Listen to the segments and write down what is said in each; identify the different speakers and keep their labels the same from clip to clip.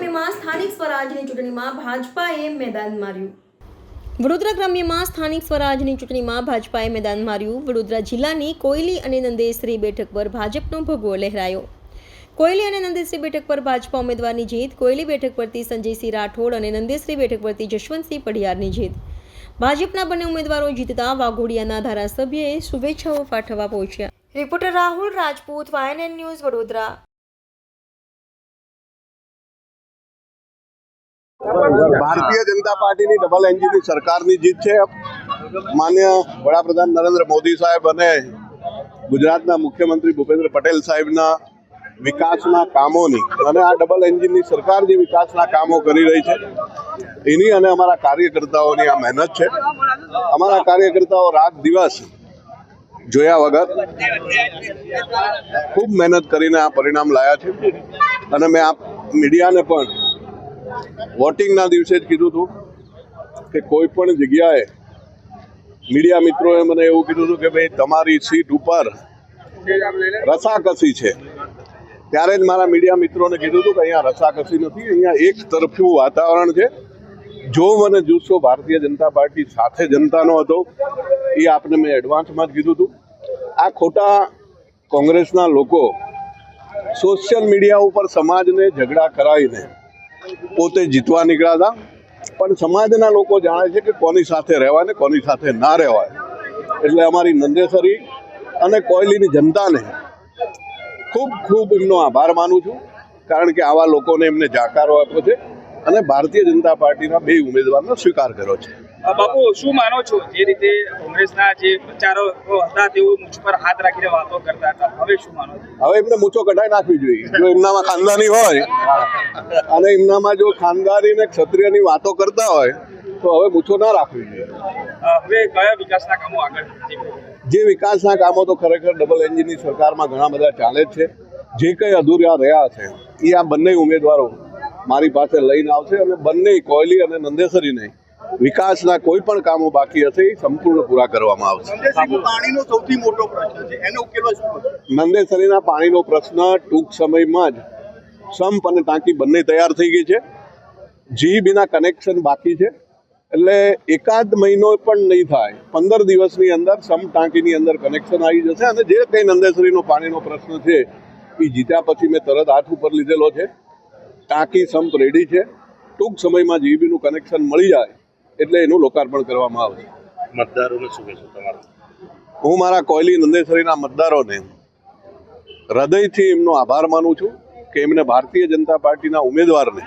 Speaker 1: ગ્રામ્યમાં સ્થાનિક સ્વરાજની ચૂંટણીમાં ભાજપાએ મેદાન માર્યું. વડોદરા ગ્રામ્યમાં સ્થાનિક સ્વરાજની ચૂંટણીમાં ભાજપાએ મેદાન માર્યું. વડોદરા જિલ્લાની કોયલી અને નંદેસરી બેઠક પર ભાજપનો ભગવો લહેરાયો. કોયલી અને નંદેસરી બેઠક પર ભાજપા ઉમેદવારની જીત. કોયલી બેઠક પરથી સંજયસિંહ રાઠોડ અને નંદેસરી બેઠક પરથી જશવંતસિંહ પઢિયારની જીત. ભાજપના બંને ઉમેદવારો જીતતા વાઘોડિયાના ધારાસભ્યએ શુભેચ્છાઓ પાઠવવા પહોંચ્યા. Reporter Rahul Rajput, YNN news, Vadodara.
Speaker 2: Bharatiya Janata પાર્ટીની ડબલ એન્જિનની સરકારની જીત છે. માન્ય વડાપ્રધાન નરેન્દ્ર મોદી સાહેબ અને ગુજરાતના મુખ્યમંત્રી ભૂપેન્દ્ર પટેલ સાહેબના વિકાસના કામોની અને આ ડબલ એન્જિનની સરકાર જે વિકાસના કામો કરી રહી છે એની અને અમારા કાર્યકર્તાઓની આ મહેનત છે. અમારા કાર્યકર્તાઓ રાત દિવસ જોયા વગર ખૂબ મહેનત કરીને આ પરિણામ લાયા છે. અને મેં આ મીડિયાને પણ વોટિંગના દિવસે જ કીધું હતું કે કોઈ પણ જગ્યાએ મીડિયા મિત્રોએ મને એવું કીધું હતું કે ભાઈ તમારી સીટ ઉપર રસાકસી છે. ત્યારે જ મારા મીડિયા મિત્રોને કીધું હતું કે અહીંયા રસાકસી નથી, અહીંયા એક તરફનું વાતાવરણ છે. જો મને જુસ્સો ભારતીય જનતા પાર્ટી સાથે જનતાનો હતો એ આપને મેં એડવાન્સમાં જ કીધું હતું. આ ખોટા કોંગ્રેસના લોકો સોશિયલ મીડિયા ઉપર સમાજને ઝઘડા કરાવીને પોતે જીતવા નીકળ્યા હતા, પણ સમાજના લોકો જાણે છે કે કોની સાથે રહેવાય ને કોની સાથે ના રહેવાય. એટલે અમારી નંદેસરી અને કોયલીની જનતાને ખૂબ ખૂબ એમનો આભાર માનું છું, કારણ કે આવા લોકોને એમને જાકારો આપ્યો છે અને ભારતીય જનતા પાર્ટીના બે ઉમેદવારનો સ્વીકાર કર્યો છે.
Speaker 3: બાપુ, શું માનો છો? જે રીતે કોંગ્રેસના જે પ્રચારો હતા તેઓ મુછ પર હાથ રાખીને વાતો કરતા હતા, હવે શું માનો છો?
Speaker 2: હવે એમને મૂછો કઢાઈ નાખવી જોઈએ. જો એમનામાં ખાનદાની હોય અને એમનામાં જો ખાનદાની ને ક્ષત્રિયની વાતો કરતા હોય તો હવે મૂછો ના રાખવી જોઈએ.
Speaker 3: હવે કયા વિકાસના કામો આગળ?
Speaker 2: જે વિકાસના કામો તો ખરેખર ડબલ એન્જિનની સરકારમાં ઘણા બધા ચાલે જ છે. જે કંઈ અધૂરા રહ્યા છે એ આ બંને ઉમેદવારો મારી પાસે લઈને આવશે અને બંને કોયલી અને નંદેસરીને વિકાસના કોઈ પણ કામો બાકી હશે એ સંપૂર્ણ પૂરા કરવામાં આવશે.
Speaker 4: પાણીનો સૌથી મોટો પ્રશ્ન છે, એને ઉકેલવા શું?
Speaker 2: નંદેસરીના પાણીનો પ્રશ્ન ટૂંક સમયમાં જ સંપ અને ટાંકી બંને તૈયાર થઈ ગઈ છે. GEBના કનેક્શન બાકી છે, એટલે એકાદ મહિનો પણ નહીં થાય, 15 દિવસની અંદર સંપ ટાંકીની અંદર કનેક્શન આવી જશે. અને જે કંઈ નંદેસરીનો પાણીનો પ્રશ્ન છે એ જીત્યા પછી મેં તરત હાથ ઉપર લીધેલો છે. ટાંકી સંપ રેડી છે. ટૂંક સમયમાં GEBનું કનેક્શન મળી જાય એટલે એનું લોકાર્પણ કરવામાં આવશે.
Speaker 4: મતદારોને શું કહેશો તમારું?
Speaker 2: હું મારા કોયલી નંદેસરીના મતદારોને હૃદયથી એમનો આભાર માનું છું કે એમને ભારતીય જનતા પાર્ટીના ઉમેદવારને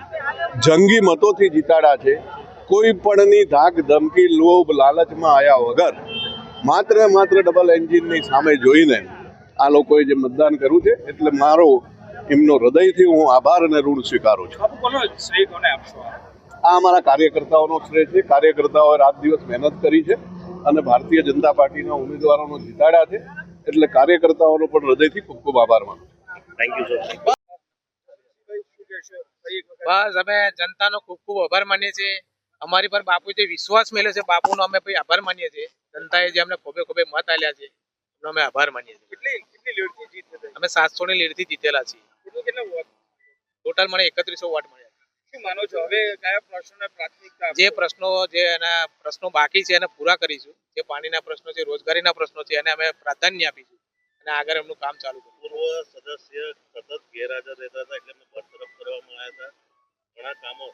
Speaker 2: જંગી મતોથી જીતાડ્યા છે. કોઈ પણની ધાક ધમકી લોભ લાલચમાં આવ્યા વગર માત્ર ડબલ એન્જિનની સામે જોઈને આ લોકોએ જે મતદાન કર્યું છે, એટલે મારો એમનો હૃદયથી હું આભાર અને ઋણ સ્વીકારું છું. આ અમારા કાર્યકર્તાઓનો શ્રેય છે. કાર્યકર્તાઓએ રાત દિવસ મહેનત કરી છે અને ભારતીય જનતા પાર્ટીના ઉમેદવારોનો જીતાડ્યા છે, એટલે કાર્યકર્તાઓનો પણ હૃદયથી ખૂબ ખૂબ આભાર માનું છું.
Speaker 4: Thank you sir.
Speaker 5: બસ અમે જનતાનો ખૂબ ખૂબ આભાર માનીએ છીએ. અમારી પર બાપુ જે વિશ્વાસ મેળ્યો છે, બાપુનો અમે આભાર માનીએ છીએ. જનતાએ જે અમને ખોબે ખોબે મત આપ્યા છે એનો અમે આભાર માનીએ છીએ.
Speaker 3: કેટલી લીડથી જીત થઈ?
Speaker 5: અમે 700ની લીડથી જીતેલા છીએ. ટોટલ મને 3100 વોટ મળ્યા.
Speaker 3: શું માનો છો? હવે કયા પ્રશ્નોને પ્રાથમિકતા?
Speaker 5: જે પ્રશ્નો બાકી છે એને પૂરા કરીશું. જે પાણીના પ્રશ્નો છે, રોજગારીના પ્રશ્નો છે, એને અમે પ્રાધાન્ય આપીશું અને આગળ એમનું કામ ચાલુ કરીશું.
Speaker 4: પૂર્વ સદસ્ય સતત ગેરહાજર રહેતા હતા એટલે એમને બરતરફ કરવામાં આવ્યા હતા. ઘણા કામો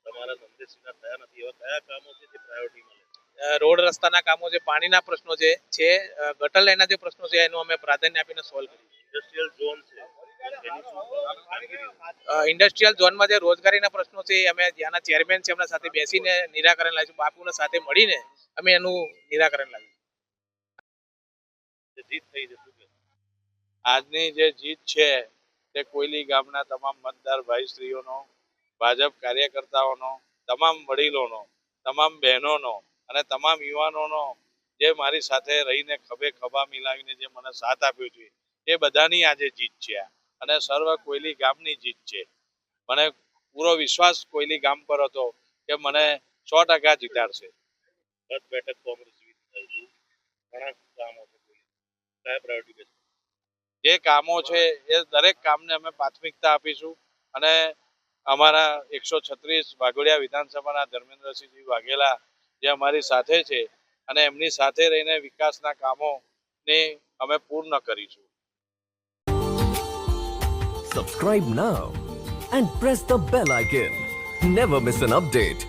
Speaker 4: તમારા નંદેસરીના થયા નથી. એવા કયા કામો છે જે પ્રાયોરિટી મળે?
Speaker 5: રોડ રસ્તાના કામો છે, પાણીના પ્રશ્નો છે, ગટર લાઈનના જે પ્રશ્નો છે એનું અમે પ્રાધાન્ય આપીને સોલ્વ કરીશું.
Speaker 4: ઇન્ડસ્ટ્રીયલ ઝોન છે,
Speaker 5: ઇન્ડસ્ટ્રીયલ ઝોનમાં જે રોજગારીના પ્રશ્નો છે અમે ત્યાંના ચેરમેન છે એમના સાથે બેસીને નિરાકરણ લાવીશું. બાપુના સાથે મળીને અમે એનું નિરાકરણ લાવીશું.
Speaker 4: જીત થઈ જશે.
Speaker 6: આજની જે જીત છે તે કોયલી ગામના તમામ મતદાર ભાઈશ્રીઓનો, ભાજપ કાર્યકર્તાઓનો, તમામ વડીલોનો, તમામ બહેનોનો અને તમામ યુવાનોનો જે મારી સાથે રહીને ખભે ખભા મિલાવીને જે મને સાથ આપ્યો છે એ બધાની આજે જીત છે અને સર્વ કોયલી ગામની જીત છે. મને પૂરો વિશ્વાસ કોયલી ગામ પર હતો કે મને 100% જીતાડશે.
Speaker 4: ગત બેઠક કોંગ્રેસ ઘણા કામો છે, કયા પ્રાયોરિટી?
Speaker 6: જે કામો છે એ દરેક કામને અમે પ્રાથમિકતા આપીશું અને અમારા 136 વાઘોડિયા વિધાનસભાના ધર્મેન્દ્રસિંહજી વાઘેલા જે અમારી સાથે છે અને એમની સાથે રહીને વિકાસના કામોને અમે પૂર્ણ કરીશું.
Speaker 7: Subscribe now and press the bell icon. Never miss an update.